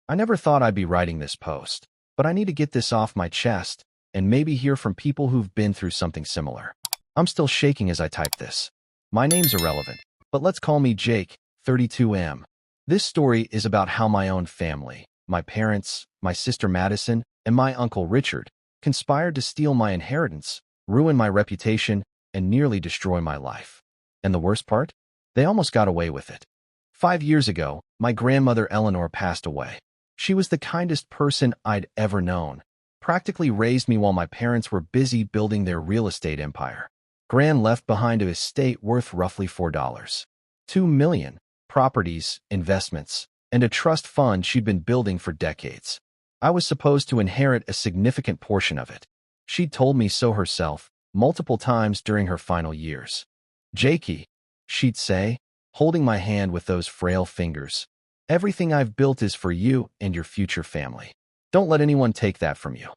I never thought I'd be writing this post, but I need to get this off my chest and maybe hear from people who've been through something similar. I'm still shaking as I type this. My name's irrelevant, but let's call me Jake, 32M. This story is about how my own family, my parents, my sister Madison, and my uncle Richard conspired to steal my inheritance, ruin my reputation, and nearly destroy my life. And the worst part? They almost got away with it. 5 years ago, my grandmother Eleanor passed away. She was the kindest person I'd ever known, practically raised me while my parents were busy building their real estate empire. Gran left behind an estate worth roughly $2 million, properties, investments, and a trust fund she'd been building for decades. I was supposed to inherit a significant portion of it. She'd told me so herself, multiple times during her final years. "Jakey," she'd say, holding my hand with those frail fingers, "everything I've built is for you and your future family. Don't let anyone take that from you."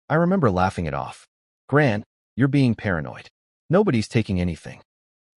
I remember laughing it off. "Gran, you're being paranoid. Nobody's taking anything."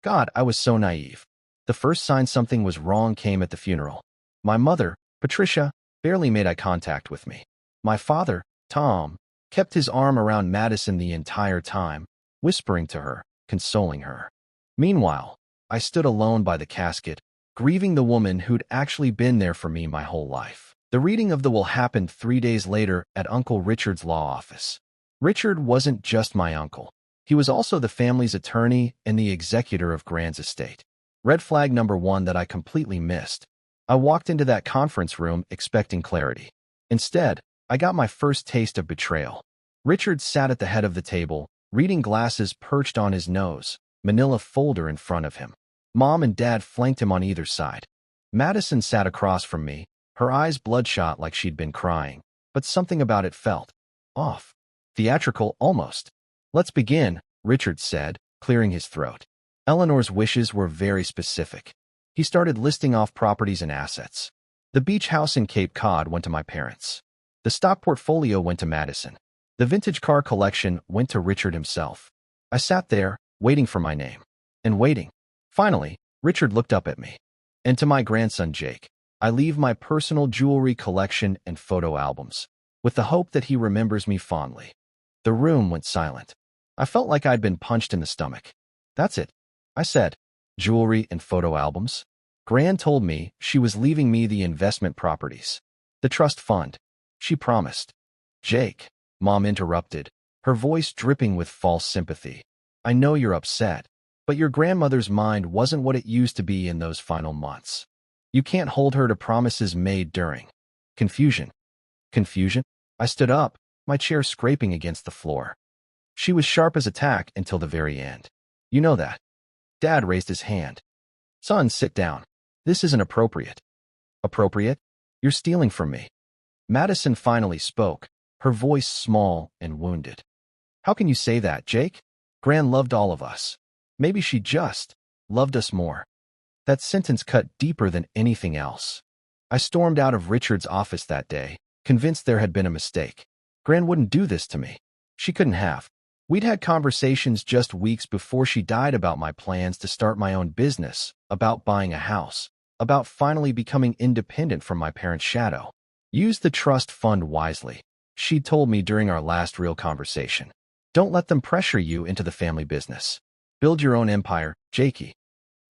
God, I was so naive. The first sign something was wrong came at the funeral. My mother, Patricia, barely made eye contact with me. My father, Tom, kept his arm around Madison the entire time, whispering to her, consoling her. Meanwhile, I stood alone by the casket, grieving the woman who'd actually been there for me my whole life. The reading of the will happened 3 days later at Uncle Richard's law office. Richard wasn't just my uncle. He was also the family's attorney and the executor of Gran's estate. Red flag number 1 that I completely missed. I walked into that conference room expecting clarity. Instead, I got my first taste of betrayal. Richard sat at the head of the table, reading glasses perched on his nose, manila folder in front of him. Mom and Dad flanked him on either side. Madison sat across from me, her eyes bloodshot like she'd been crying, but something about it felt off. Theatrical, almost. "Let's begin," Richard said, clearing his throat. Eleanor's wishes were very specific. He started listing off properties and assets. The beach house in Cape Cod went to my parents. The stock portfolio went to Madison. The vintage car collection went to Richard himself. I sat there, waiting for my name. And waiting. Finally, Richard looked up at me. "And to my grandson Jake, I leave my personal jewelry collection and photo albums, with the hope that he remembers me fondly." The room went silent. I felt like I'd been punched in the stomach. "That's it," I said. "Jewelry and photo albums?" Gran told me she was leaving me the investment properties. The trust fund. She promised. "Jake," Mom interrupted, her voice dripping with false sympathy. "I know you're upset, but your grandmother's mind wasn't what it used to be in those final months. You can't hold her to promises made during." Confusion. Confusion? I stood up, my chair scraping against the floor. She was sharp as a tack until the very end. "You know that." Dad raised his hand. "Son, sit down. This isn't appropriate." "Appropriate? You're stealing from me." Madison finally spoke, her voice small and wounded. "How can you say that, Jake? Gran loved all of us. Maybe she just loved us more." That sentence cut deeper than anything else. I stormed out of Richard's office that day, convinced there had been a mistake. Gran wouldn't do this to me. She couldn't have. We'd had conversations just weeks before she died about my plans to start my own business, about buying a house, about finally becoming independent from my parents' shadow. "Use the trust fund wisely," she told me during our last real conversation. "Don't let them pressure you into the family business. Build your own empire, Jakey."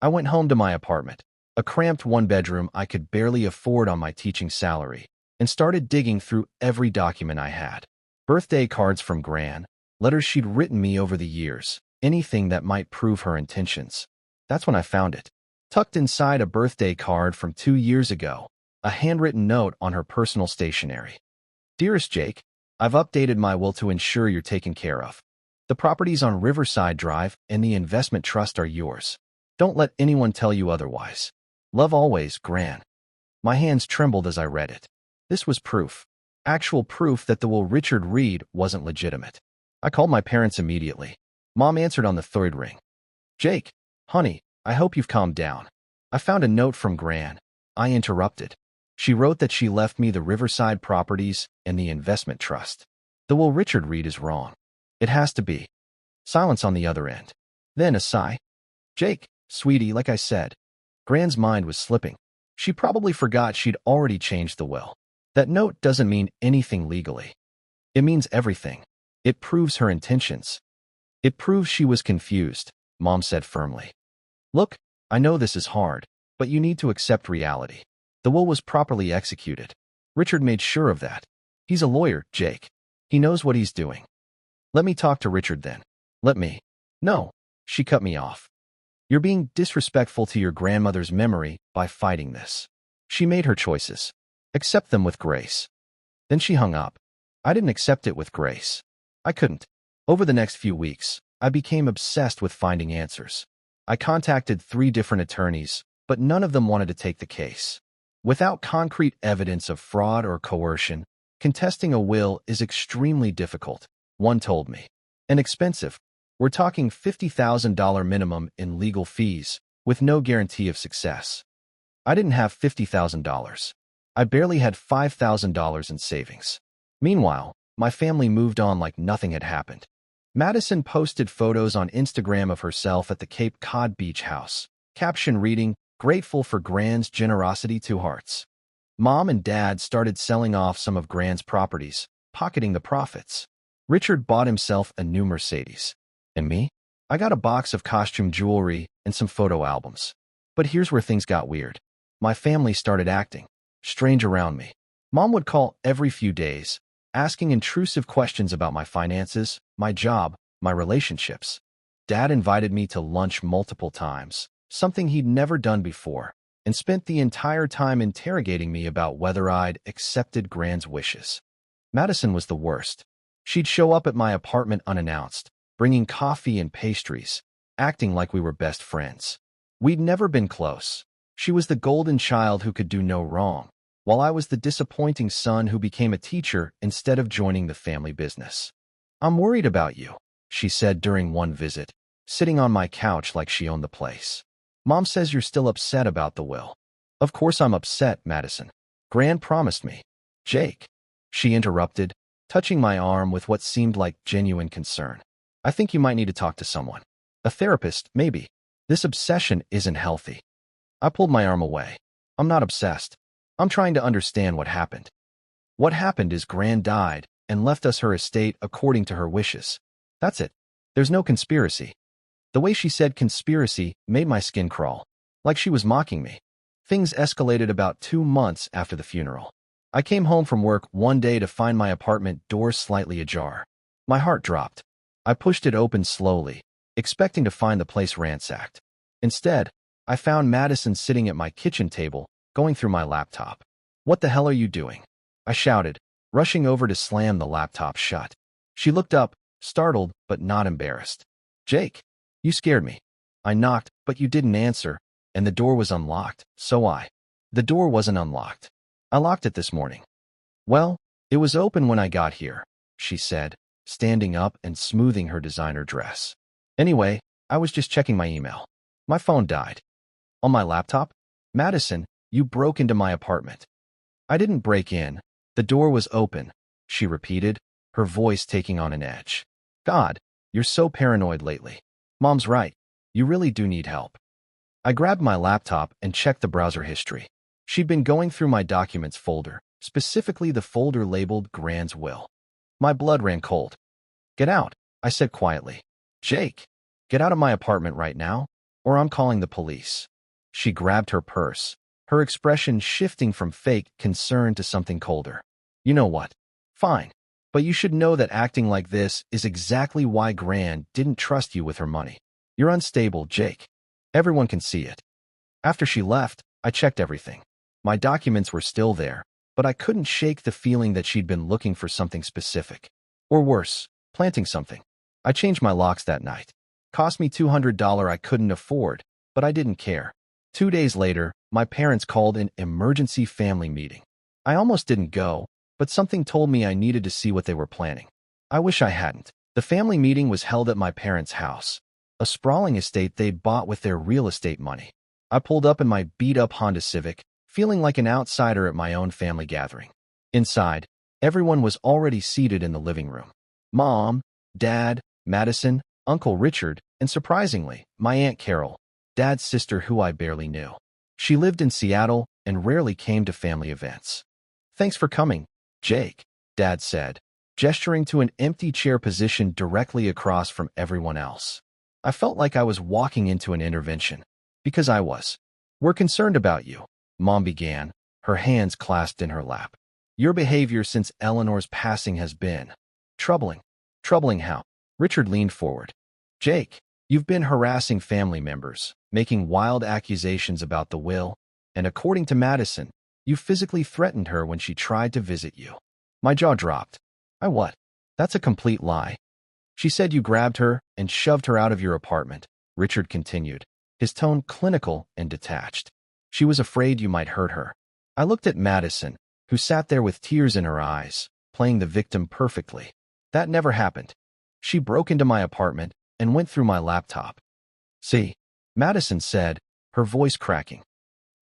I went home to my apartment, a cramped one-bedroom I could barely afford on my teaching salary, and started digging through every document I had. Birthday cards from Gran, letters she'd written me over the years, anything that might prove her intentions. That's when I found it. Tucked inside a birthday card from 2 years ago, a handwritten note on her personal stationery. "Dearest Jake, I've updated my will to ensure you're taken care of. The properties on Riverside Drive and the investment trust are yours. Don't let anyone tell you otherwise. Love always, Gran." My hands trembled as I read it. This was proof. Actual proof that the will Richard read wasn't legitimate. I called my parents immediately. Mom answered on the third ring. "Jake, honey, I hope you've calmed down. I found a note from Gran." I interrupted. She wrote that she left me the Riverside properties and the investment trust. The will Richard read is wrong. It has to be. Silence on the other end. Then a sigh. "Jake, sweetie, like I said." Gran's mind was slipping. She probably forgot she'd already changed the will. That note doesn't mean anything legally. It means everything. It proves her intentions. It proves she was confused, Mom said firmly. Look, I know this is hard, but you need to accept reality. The will was properly executed. Richard made sure of that. He's a lawyer, Jake. He knows what he's doing. Let me talk to Richard then. Let me. No, she cut me off. You're being disrespectful to your grandmother's memory by fighting this. She made her choices. Accept them with grace. Then she hung up. I didn't accept it with grace. I couldn't. Over the next few weeks, I became obsessed with finding answers. I contacted 3 different attorneys, but none of them wanted to take the case. Without concrete evidence of fraud or coercion, contesting a will is extremely difficult, one told me. And expensive. We're talking $50,000 minimum in legal fees, with no guarantee of success. I didn't have $50,000. I barely had $5,000 in savings. Meanwhile, my family moved on like nothing had happened. Madison posted photos on Instagram of herself at the Cape Cod beach house, caption reading, "Grateful for Grand's generosity, 2 hearts." Mom and Dad started selling off some of Grand's properties, pocketing the profits. Richard bought himself a new Mercedes. And me? I got a box of costume jewelry and some photo albums. But here's where things got weird. My family started acting strange around me. Mom would call every few days, asking intrusive questions about my finances, my job, my relationships. Dad invited me to lunch multiple times, something he'd never done before, and spent the entire time interrogating me about whether I'd accepted Grand's wishes. Madison was the worst. She'd show up at my apartment unannounced, bringing coffee and pastries, acting like we were best friends. We'd never been close. She was the golden child who could do no wrong, while I was the disappointing son who became a teacher instead of joining the family business. "I'm worried about you," she said during one visit, sitting on my couch like she owned the place. "Mom says you're still upset about the will." "Of course I'm upset, Madison. Gran promised me." "Jake," she interrupted, touching my arm with what seemed like genuine concern. "I think you might need to talk to someone. A therapist, maybe. This obsession isn't healthy." I pulled my arm away. "I'm not obsessed. I'm trying to understand what happened." "What happened is Gran died and left us her estate according to her wishes. That's it. There's no conspiracy." The way she said conspiracy made my skin crawl, like she was mocking me. Things escalated about 2 months after the funeral. I came home from work one day to find my apartment door slightly ajar. My heart dropped. I pushed it open slowly, expecting to find the place ransacked. Instead, I found Madison sitting at my kitchen table, going through my laptop. "What the hell are you doing?" I shouted, rushing over to slam the laptop shut. She looked up, startled but not embarrassed. "Jake, you scared me. I knocked, but you didn't answer, and the door was unlocked, so The door wasn't unlocked. I locked it this morning." "Well, it was open when I got here," she said, standing up and smoothing her designer dress. "Anyway, I was just checking my email. My phone died." "On my laptop?" "Madison, you broke into my apartment." "I didn't break in. The door was open," she repeated, her voice taking on an edge. "God, you're so paranoid lately. Mom's right. You really do need help." I grabbed my laptop and checked the browser history. She'd been going through my documents folder, specifically the folder labeled Grand's Will. My blood ran cold. "Get out," I said quietly. "Jake, get out of my apartment right now, or I'm calling the police." She grabbed her purse, her expression shifting from fake concern to something colder. "You know what? Fine. But you should know that acting like this is exactly why Gran didn't trust you with her money. You're unstable, Jake. Everyone can see it." After she left, I checked everything. My documents were still there, but I couldn't shake the feeling that she'd been looking for something specific. Or worse, planting something. I changed my locks that night. Cost me $200 I couldn't afford, but I didn't care. 2 days later, my parents called an emergency family meeting. I almost didn't go, but something told me I needed to see what they were planning. I wish I hadn't. The family meeting was held at my parents' house, a sprawling estate they'd bought with their real estate money. I pulled up in my beat-up Honda Civic, feeling like an outsider at my own family gathering. Inside, everyone was already seated in the living room. Mom, Dad, Madison, Uncle Richard, and surprisingly, my Aunt Carol, Dad's sister who I barely knew. She lived in Seattle and rarely came to family events. Thanks for coming, Jake, Dad said, gesturing to an empty chair positioned directly across from everyone else. I felt like I was walking into an intervention. Because I was. We're concerned about you, Mom began, her hands clasped in her lap. Your behavior since Eleanor's passing has been troubling. Troubling how? Richard leaned forward. Jake, you've been harassing family members, making wild accusations about the will, and according to Madison, you physically threatened her when she tried to visit you. My jaw dropped. I what? That's a complete lie. She said you grabbed her and shoved her out of your apartment, Richard continued, his tone clinical and detached. She was afraid you might hurt her. I looked at Madison, who sat there with tears in her eyes, playing the victim perfectly. That never happened. She broke into my apartment and went through my laptop. See, Madison said, her voice cracking.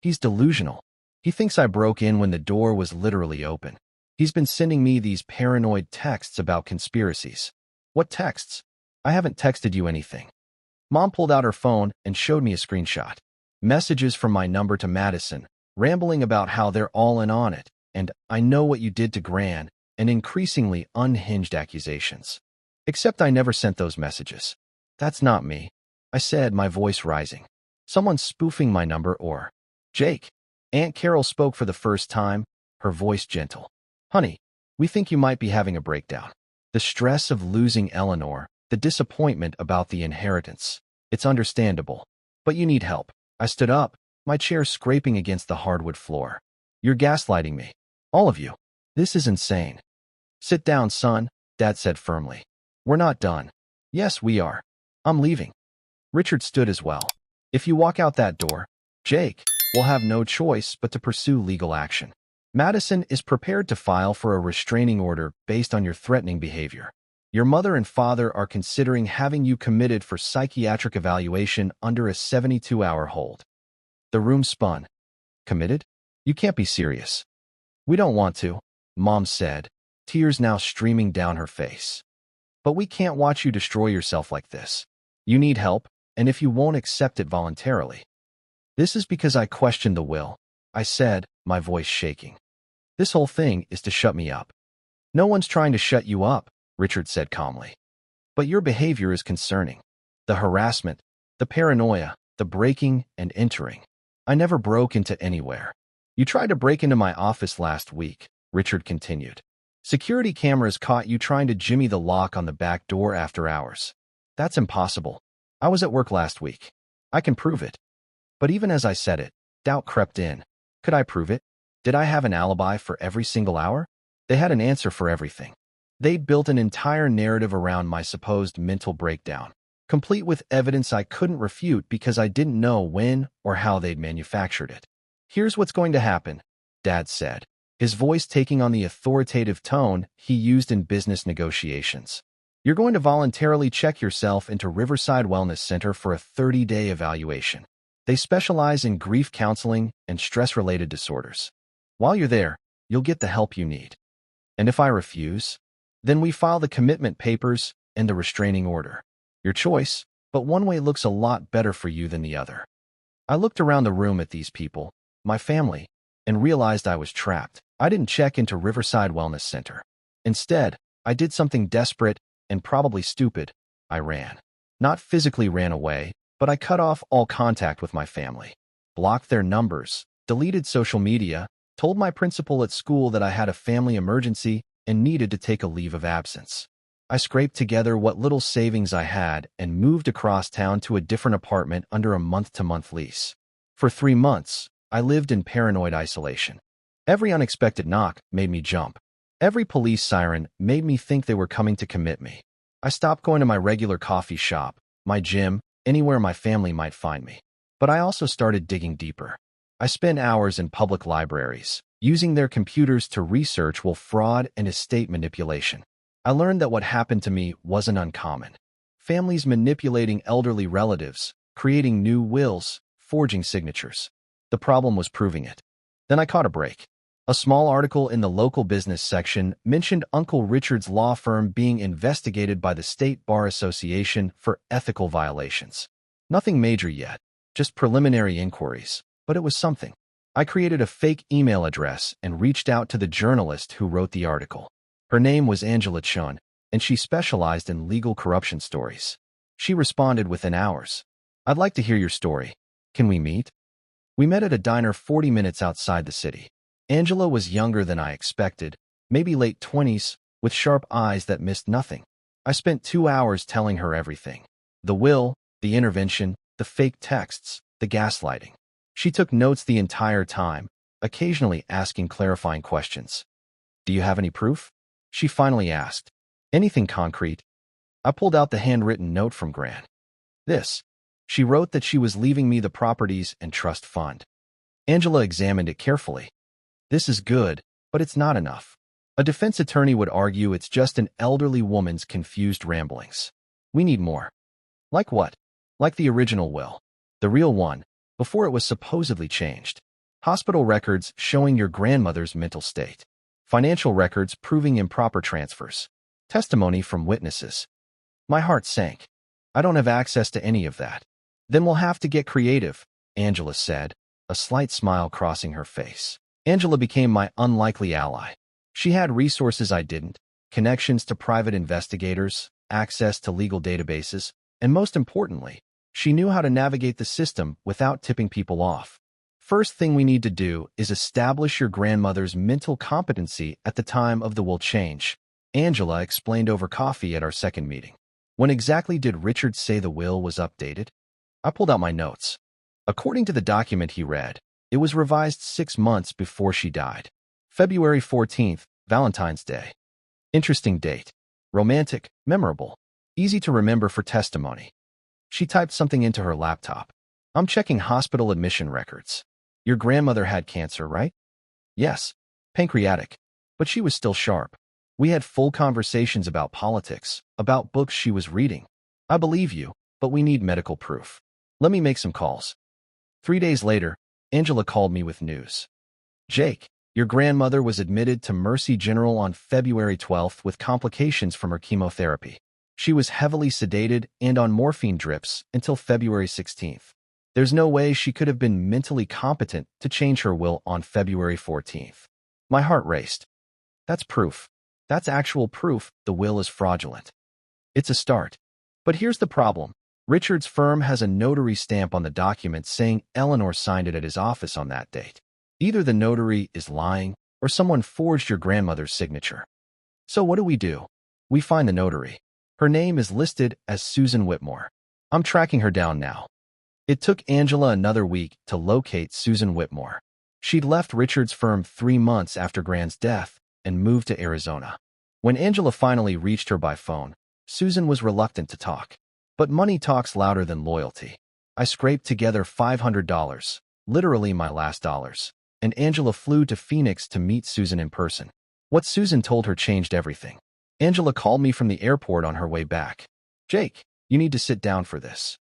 He's delusional. He thinks I broke in when the door was literally open. He's been sending me these paranoid texts about conspiracies. What texts? I haven't texted you anything. Mom pulled out her phone and showed me a screenshot. Messages from my number to Madison, rambling about how they're all in on it, and I know what you did to Gran, and increasingly unhinged accusations. Except I never sent those messages. That's not me, I said, my voice rising. Someone's spoofing my number or… Jake. Aunt Carol spoke for the first time, her voice gentle. Honey, we think you might be having a breakdown. The stress of losing Eleanor, the disappointment about the inheritance. It's understandable. But you need help. I stood up, my chair scraping against the hardwood floor. You're gaslighting me. All of you. This is insane. Sit down, son, Dad said firmly. We're not done. Yes, we are. I'm leaving. Richard stood as well. If you walk out that door, Jake will have no choice but to pursue legal action. Madison is prepared to file for a restraining order based on your threatening behavior. Your mother and father are considering having you committed for psychiatric evaluation under a 72-hour hold. The room spun. Committed? You can't be serious. We don't want to, Mom said, tears now streaming down her face. But we can't watch you destroy yourself like this. You need help, and if you won't accept it voluntarily. This is because I questioned the will, I said, my voice shaking. This whole thing is to shut me up. No one's trying to shut you up, Richard said calmly. But your behavior is concerning. The harassment, the paranoia, the breaking and entering. I never broke into anywhere. You tried to break into my office last week, Richard continued. Security cameras caught you trying to jimmy the lock on the back door after hours. That's impossible. I was at work last week. I can prove it. But even as I said it, doubt crept in. Could I prove it? Did I have an alibi for every single hour? They had an answer for everything. They'd built an entire narrative around my supposed mental breakdown, complete with evidence I couldn't refute because I didn't know when or how they'd manufactured it. Here's what's going to happen, Dad said, his voice taking on the authoritative tone he used in business negotiations. You're going to voluntarily check yourself into Riverside Wellness Center for a 30-day evaluation. They specialize in grief counseling and stress-related disorders. While you're there, you'll get the help you need. And if I refuse, then we file the commitment papers and the restraining order. Your choice, but one way looks a lot better for you than the other. I looked around the room at these people, my family, and realized I was trapped. I didn't check into Riverside Wellness Center. Instead, I did something desperate and probably stupid. I ran. Not physically ran away, but I cut off all contact with my family, blocked their numbers, deleted social media, told my principal at school that I had a family emergency and needed to take a leave of absence. I scraped together what little savings I had and moved across town to a different apartment under a month-to-month lease. For 3 months, I lived in paranoid isolation. Every unexpected knock made me jump. Every police siren made me think they were coming to commit me. I stopped going to my regular coffee shop, my gym, anywhere my family might find me. But I also started digging deeper. I spent hours in public libraries, using their computers to research fraud and estate manipulation. I learned that what happened to me wasn't uncommon. Families manipulating elderly relatives, creating new wills, forging signatures. The problem was proving it. Then I caught a break. A small article in the local business section mentioned Uncle Richard's law firm being investigated by the State Bar Association for ethical violations. Nothing major yet, just preliminary inquiries, but it was something. I created a fake email address and reached out to the journalist who wrote the article. Her name was Angela Chun, and she specialized in legal corruption stories. She responded within hours. I'd like to hear your story. Can we meet? We met at a diner 40 minutes outside the city. Angela was younger than I expected, maybe late 20s, with sharp eyes that missed nothing. I spent 2 hours telling her everything. The will, the intervention, the fake texts, the gaslighting. She took notes the entire time, occasionally asking clarifying questions. Do you have any proof? She finally asked. Anything concrete? I pulled out the handwritten note from Gran. This. She wrote that she was leaving me the properties and trust fund. Angela examined it carefully. This is good, but it's not enough. A defense attorney would argue it's just an elderly woman's confused ramblings. We need more. Like what? Like the original will. The real one, before it was supposedly changed. Hospital records showing your grandmother's mental state. Financial records proving improper transfers. Testimony from witnesses. My heart sank. I don't have access to any of that. Then we'll have to get creative, Angela said, a slight smile crossing her face. Angela became my unlikely ally. She had resources I didn't, connections to private investigators, access to legal databases, and most importantly, she knew how to navigate the system without tipping people off. First thing we need to do is establish your grandmother's mental competency at the time of the will change, Angela explained over coffee at our second meeting. When exactly did Richard say the will was updated? I pulled out my notes. According to the document he read, it was revised 6 months before she died. February 14th, Valentine's Day. Interesting date. Romantic, memorable, easy to remember for testimony. She typed something into her laptop. I'm checking hospital admission records. Your grandmother had cancer, right? Yes, pancreatic, but she was still sharp. We had full conversations about politics, about books she was reading. I believe you, but we need medical proof. Let me make some calls. 3 days later, Angela called me with news. Jake, your grandmother was admitted to Mercy General on February 12th with complications from her chemotherapy. She was heavily sedated and on morphine drips until February 16th. There's no way she could have been mentally competent to change her will on February 14th. My heart raced. That's proof. That's actual proof the will is fraudulent. It's a start. But here's the problem. Richard's firm has a notary stamp on the document saying Eleanor signed it at his office on that date. Either the notary is lying or someone forged your grandmother's signature. So what do? We find the notary. Her name is listed as Susan Whitmore. I'm tracking her down now. It took Angela another week to locate Susan Whitmore. She'd left Richard's firm 3 months after Gran's death and moved to Arizona. When Angela finally reached her by phone, Susan was reluctant to talk. But money talks louder than loyalty. I scraped together $500, literally my last dollars, and Angela flew to Phoenix to meet Susan in person. What Susan told her changed everything. Angela called me from the airport on her way back. Jake, you need to sit down for this.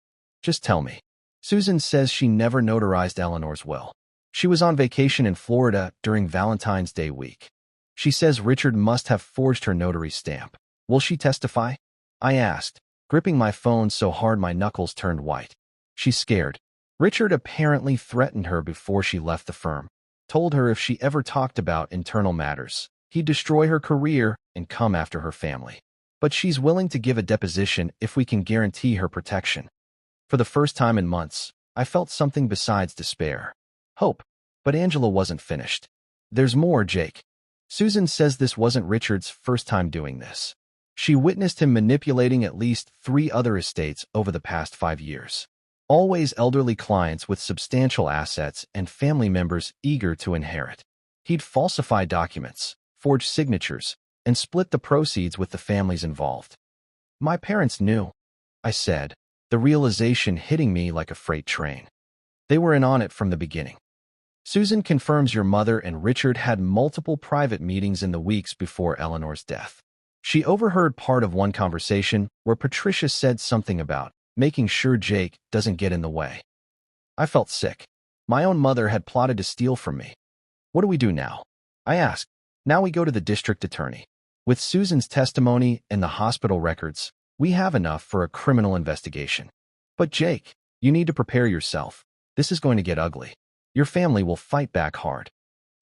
Just tell me. Susan says she never notarized Eleanor's will. She was on vacation in Florida during Valentine's Day week. She says Richard must have forged her notary stamp. Will she testify? I asked, gripping my phone so hard my knuckles turned white. She's scared. Richard apparently threatened her before she left the firm, told her if she ever talked about internal matters, he'd destroy her career and come after her family. But she's willing to give a deposition if we can guarantee her protection. For the first time in months, I felt something besides despair. Hope. But Angela wasn't finished. There's more, Jake. Susan says this wasn't Richard's first time doing this. She witnessed him manipulating at least 3 other estates over the past 5 years. Always elderly clients with substantial assets and family members eager to inherit. He'd falsify documents, forge signatures, and split the proceeds with the families involved. My parents knew, I said, the realization hitting me like a freight train. They were in on it from the beginning. Susan confirms your mother and Richard had multiple private meetings in the weeks before Eleanor's death. She overheard part of one conversation where Patricia said something about making sure Jake doesn't get in the way. I felt sick. My own mother had plotted to steal from me. What do we do now? I asked. Now we go to the district attorney. With Susan's testimony and the hospital records, we have enough for a criminal investigation. But Jake, you need to prepare yourself. This is going to get ugly. Your family will fight back hard.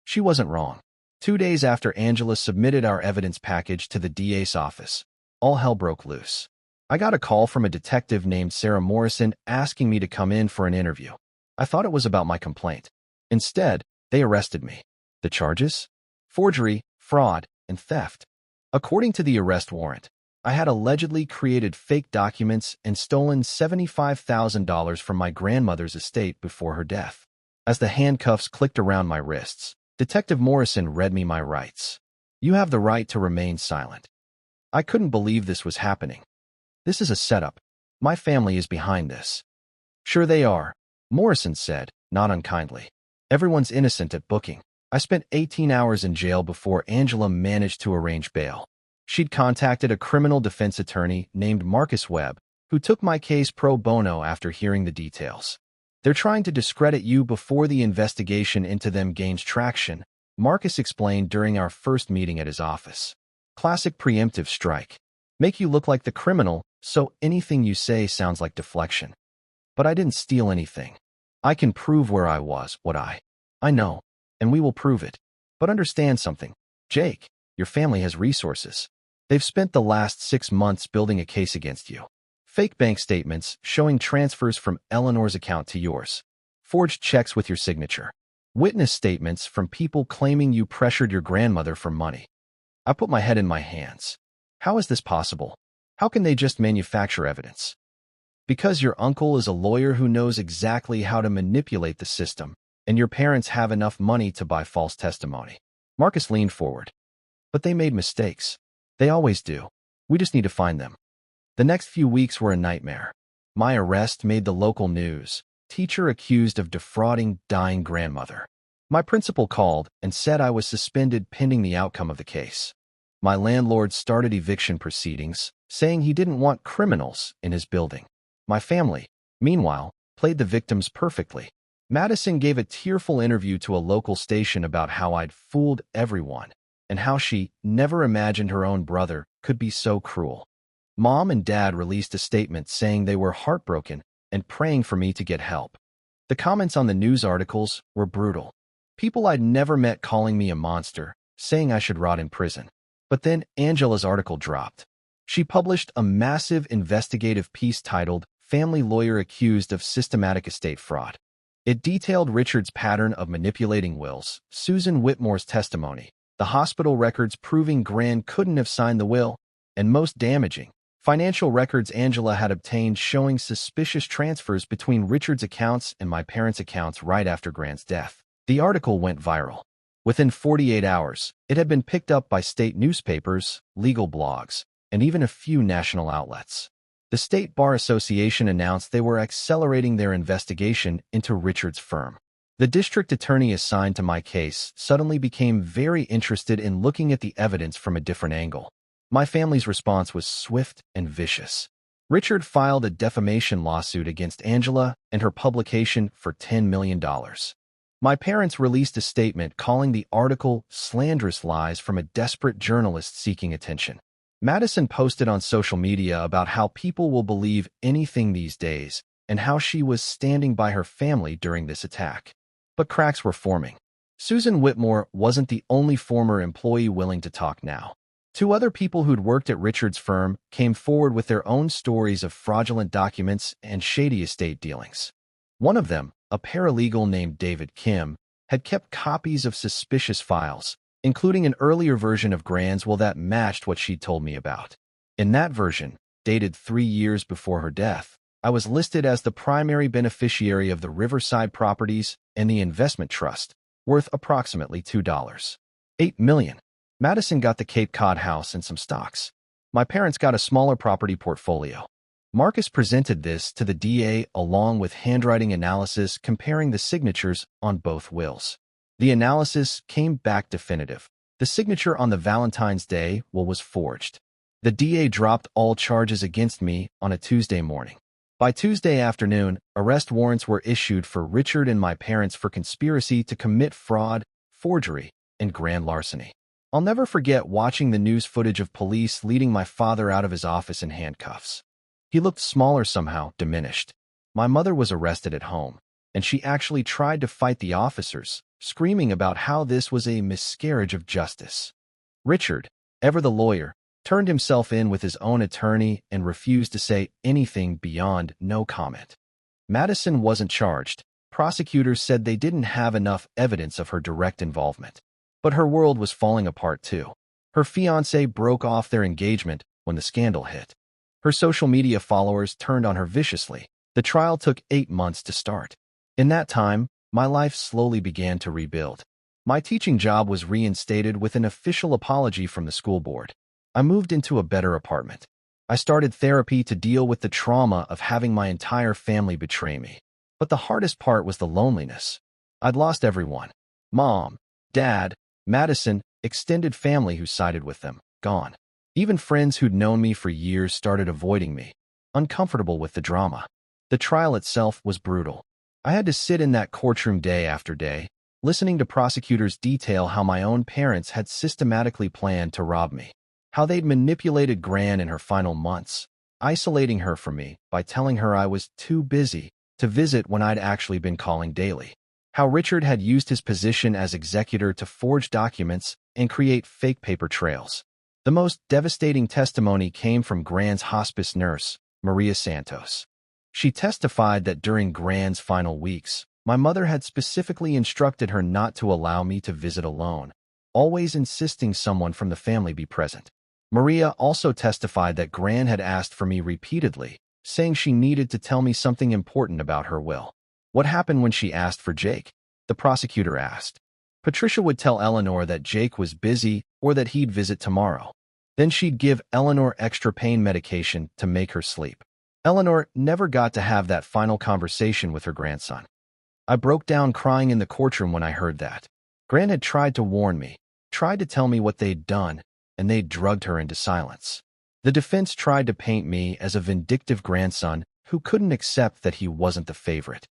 She wasn't wrong. 2 days after Angela submitted our evidence package to the DA's office, all hell broke loose. I got a call from a detective named Sarah Morrison asking me to come in for an interview. I thought it was about my complaint. Instead, they arrested me. The charges? Forgery, fraud, and theft. According to the arrest warrant, I had allegedly created fake documents and stolen $75,000 from my grandmother's estate before her death. As the handcuffs clicked around my wrists, Detective Morrison read me my rights. You have the right to remain silent. I couldn't believe this was happening. This is a setup. My family is behind this. Sure they are, Morrison said, not unkindly. Everyone's innocent at booking. I spent 18 hours in jail before Angela managed to arrange bail. She'd contacted a criminal defense attorney named Marcus Webb, who took my case pro bono after hearing the details. They're trying to discredit you before the investigation into them gains traction, Marcus explained during our first meeting at his office. Classic preemptive strike. Make you look like the criminal, so anything you say sounds like deflection. But I didn't steal anything. I can prove where I was, what I know, and we will prove it. But understand something, Jake, your family has resources. They've spent the last 6 months building a case against you. Fake bank statements showing transfers from Eleanor's account to yours. Forged checks with your signature. Witness statements from people claiming you pressured your grandmother for money. I put my head in my hands. How is this possible? How can they just manufacture evidence? Because your uncle is a lawyer who knows exactly how to manipulate the system, and your parents have enough money to buy false testimony. Marcus leaned forward. But they made mistakes. They always do. We just need to find them. The next few weeks were a nightmare. My arrest made the local news. Teacher accused of defrauding dying grandmother. My principal called and said I was suspended pending the outcome of the case. My landlord started eviction proceedings, saying he didn't want criminals in his building. My family, meanwhile, played the victims perfectly. Madison gave a tearful interview to a local station about how I'd fooled everyone and how she never imagined her own brother could be so cruel. Mom and Dad released a statement saying they were heartbroken and praying for me to get help. The comments on the news articles were brutal. People I'd never met calling me a monster, saying I should rot in prison. But then Angela's article dropped. She published a massive investigative piece titled Family Lawyer Accused of Systematic Estate Fraud. It detailed Richard's pattern of manipulating wills, Susan Whitmore's testimony, the hospital records proving Gran couldn't have signed the will, and most damaging, financial records Angela had obtained showing suspicious transfers between Richard's accounts and my parents' accounts right after Gran's death. The article went viral. Within 48 hours, it had been picked up by state newspapers, legal blogs, and even a few national outlets. The State Bar Association announced they were accelerating their investigation into Richard's firm. The district attorney assigned to my case suddenly became very interested in looking at the evidence from a different angle. My family's response was swift and vicious. Richard filed a defamation lawsuit against Angela and her publication for $10 million. My parents released a statement calling the article slanderous lies from a desperate journalist seeking attention. Madison posted on social media about how people will believe anything these days and how she was standing by her family during this attack. But cracks were forming. Susan Whitmore wasn't the only former employee willing to talk now. 2 other people who'd worked at Richard's firm came forward with their own stories of fraudulent documents and shady estate dealings. One of them, a paralegal named David Kim, had kept copies of suspicious files, including an earlier version of Gran's will that matched what she'd told me about. In that version, dated 3 years before her death, I was listed as the primary beneficiary of the Riverside properties and the investment trust, worth approximately $8 million. Madison got the Cape Cod house and some stocks. My parents got a smaller property portfolio. Marcus presented this to the DA along with handwriting analysis comparing the signatures on both wills. The analysis came back definitive. The signature on the Valentine's Day will was forged. The DA dropped all charges against me on a Tuesday morning. By Tuesday afternoon, arrest warrants were issued for Richard and my parents for conspiracy to commit fraud, forgery, and grand larceny. I'll never forget watching the news footage of police leading my father out of his office in handcuffs. He looked smaller somehow, diminished. My mother was arrested at home. and she actually tried to fight the officers, screaming about how this was a miscarriage of justice. Richard, ever the lawyer, turned himself in with his own attorney and refused to say anything beyond no comment. Madison wasn't charged. Prosecutors said they didn't have enough evidence of her direct involvement. But her world was falling apart too. Her fiancé broke off their engagement when the scandal hit. Her social media followers turned on her viciously. The trial took 8 months to start. In that time, my life slowly began to rebuild. My teaching job was reinstated with an official apology from the school board. I moved into a better apartment. I started therapy to deal with the trauma of having my entire family betray me. But the hardest part was the loneliness. I'd lost everyone. Mom, Dad, Madison, extended family who sided with them, gone. Even friends who'd known me for years started avoiding me, uncomfortable with the drama. The trial itself was brutal. I had to sit in that courtroom day after day, listening to prosecutors detail how my own parents had systematically planned to rob me, how they'd manipulated Gran in her final months, isolating her from me by telling her I was too busy to visit when I'd actually been calling daily, how Richard had used his position as executor to forge documents and create fake paper trails. The most devastating testimony came from Gran's hospice nurse, Maria Santos. She testified that during Gran's final weeks, my mother had specifically instructed her not to allow me to visit alone, always insisting someone from the family be present. Maria also testified that Gran had asked for me repeatedly, saying she needed to tell me something important about her will. What happened when she asked for Jake? The prosecutor asked. Patricia would tell Eleanor that Jake was busy or that he'd visit tomorrow. Then she'd give Eleanor extra pain medication to make her sleep. Eleanor never got to have that final conversation with her grandson. I broke down crying in the courtroom when I heard that. Gran had tried to warn me, tried to tell me what they'd done, and they'd drugged her into silence. The defense tried to paint me as a vindictive grandson who couldn't accept that he wasn't the favorite.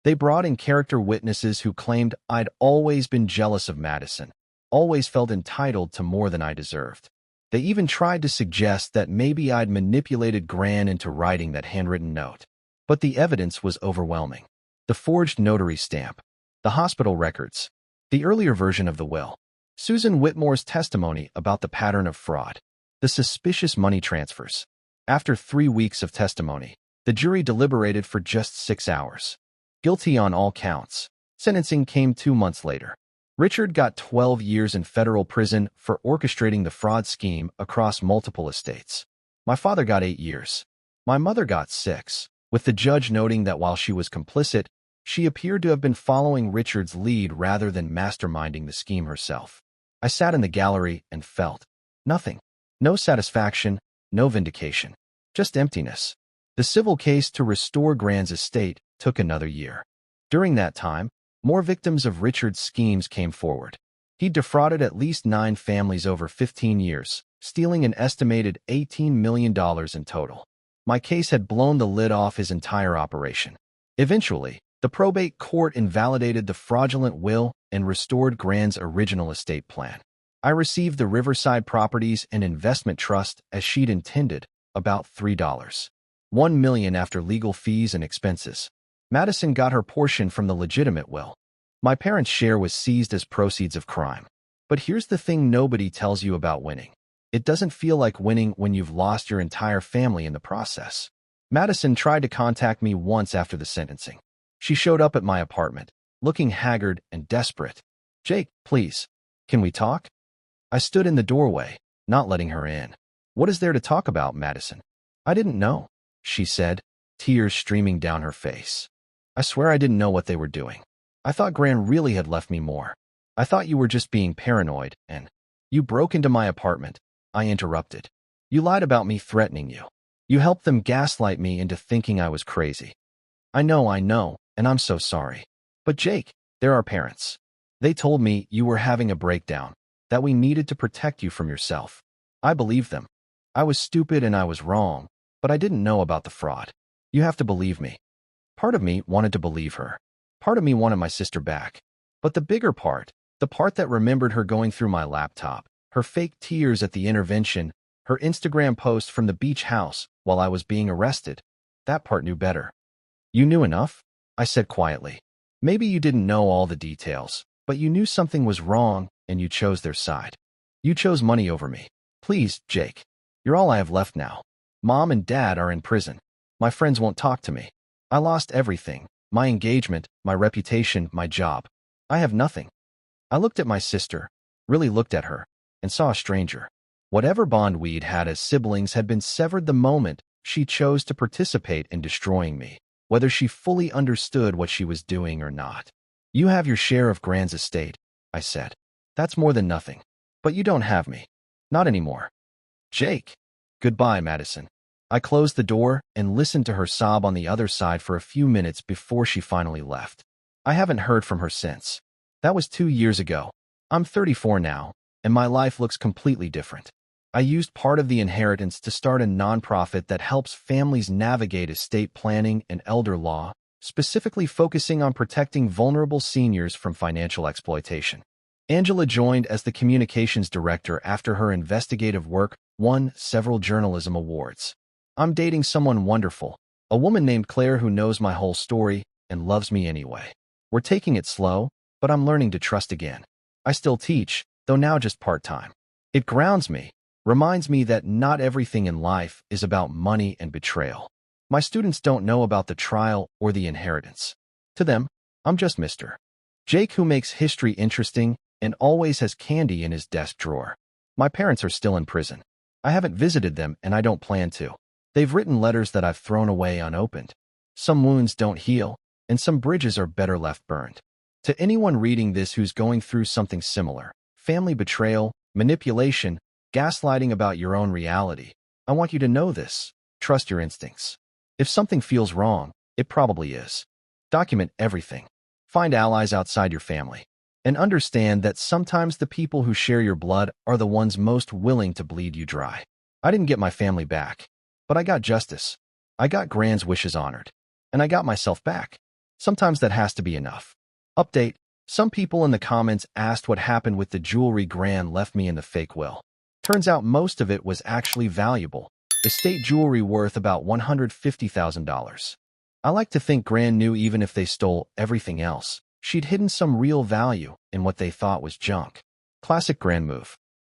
They brought in character witnesses who claimed I'd always been jealous of Madison, always felt entitled to more than I deserved. They even tried to suggest that maybe I'd manipulated Gran into writing that handwritten note. But the evidence was overwhelming. The forged notary stamp, the hospital records, the earlier version of the will, Susan Whitmore's testimony about the pattern of fraud, the suspicious money transfers. After 3 weeks of testimony, the jury deliberated for just 6 hours. Guilty on all counts. Sentencing came 2 months later. Richard got 12 years in federal prison for orchestrating the fraud scheme across multiple estates. My father got 8 years. My mother got 6, with the judge noting that while she was complicit, she appeared to have been following Richard's lead rather than masterminding the scheme herself. I sat in the gallery and felt nothing. No satisfaction, no vindication. Just emptiness. The civil case to restore Gran's estate took another year. During that time, more victims of Richard's schemes came forward. He defrauded at least 9 families over 15 years, stealing an estimated $18 million in total. My case had blown the lid off his entire operation. Eventually, the probate court invalidated the fraudulent will and restored Gran's original estate plan. I received the Riverside Properties and Investment Trust as she'd intended, about $3. $1 million after legal fees and expenses. Madison got her portion from the legitimate will. My parents' share was seized as proceeds of crime. But here's the thing nobody tells you about winning. It doesn't feel like winning when you've lost your entire family in the process. Madison tried to contact me once after the sentencing. She showed up at my apartment, looking haggard and desperate. "Jake, please, can we talk?" I stood in the doorway, not letting her in. "What is there to talk about, Madison?" "I didn't know," she said, tears streaming down her face. "I swear I didn't know what they were doing. I thought Gran really had left me more. I thought you were just being paranoid, and you broke into my apartment," I interrupted. "You lied about me threatening you. You helped them gaslight me into thinking I was crazy." I know, and I'm so sorry. But Jake, they're our parents. They told me you were having a breakdown, that we needed to protect you from yourself. I believed them. I was stupid and I was wrong, but I didn't know about the fraud. You have to believe me." Part of me wanted to believe her. Part of me wanted my sister back. But the bigger part, the part that remembered her going through my laptop, her fake tears at the intervention, her Instagram post from the beach house while I was being arrested, that part knew better. "You knew enough?" I said quietly. Maybe you didn't know all the details, but you knew something was wrong and you chose their side. You chose money over me. Please, Jake. You're all I have left now. Mom and Dad are in prison. My friends won't talk to me. I lost everything. My engagement, my reputation, my job. I have nothing. I looked at my sister, really looked at her, and saw a stranger. Whatever bond we'd had as siblings had been severed the moment she chose to participate in destroying me, whether she fully understood what she was doing or not. You have your share of Grand's estate, I said. That's more than nothing. But you don't have me. Not anymore. Jake. Goodbye, Madison. I closed the door and listened to her sob on the other side for a few minutes before she finally left. I haven't heard from her since. That was 2 years ago. I'm 34 now, and my life looks completely different. I used part of the inheritance to start a nonprofit that helps families navigate estate planning and elder law, specifically focusing on protecting vulnerable seniors from financial exploitation. Angela joined as the communications director after her investigative work won several journalism awards. I'm dating someone wonderful, a woman named Claire who knows my whole story and loves me anyway. We're taking it slow, but I'm learning to trust again. I still teach, though now just part-time. It grounds me, reminds me that not everything in life is about money and betrayal. My students don't know about the trial or the inheritance. To them, I'm just Mr. Jake who makes history interesting and always has candy in his desk drawer. My parents are still in prison. I haven't visited them and I don't plan to. They've written letters that I've thrown away unopened. Some wounds don't heal, and some bridges are better left burned. To anyone reading this who's going through something similar, family betrayal, manipulation, gaslighting about your own reality, I want you to know this. Trust your instincts. If something feels wrong, it probably is. Document everything. Find allies outside your family. And understand that sometimes the people who share your blood are the ones most willing to bleed you dry. I didn't get my family back, but I got justice. I got Grand's wishes honored. And I got myself back. Sometimes that has to be enough. Update. Some people in the comments asked what happened with the jewelry Gran left me in the fake will. Turns out most of it was actually valuable. Estate jewelry worth about $150,000. I like to think Gran knew even if they stole everything else, she'd hidden some real value in what they thought was junk. Classic Gran move.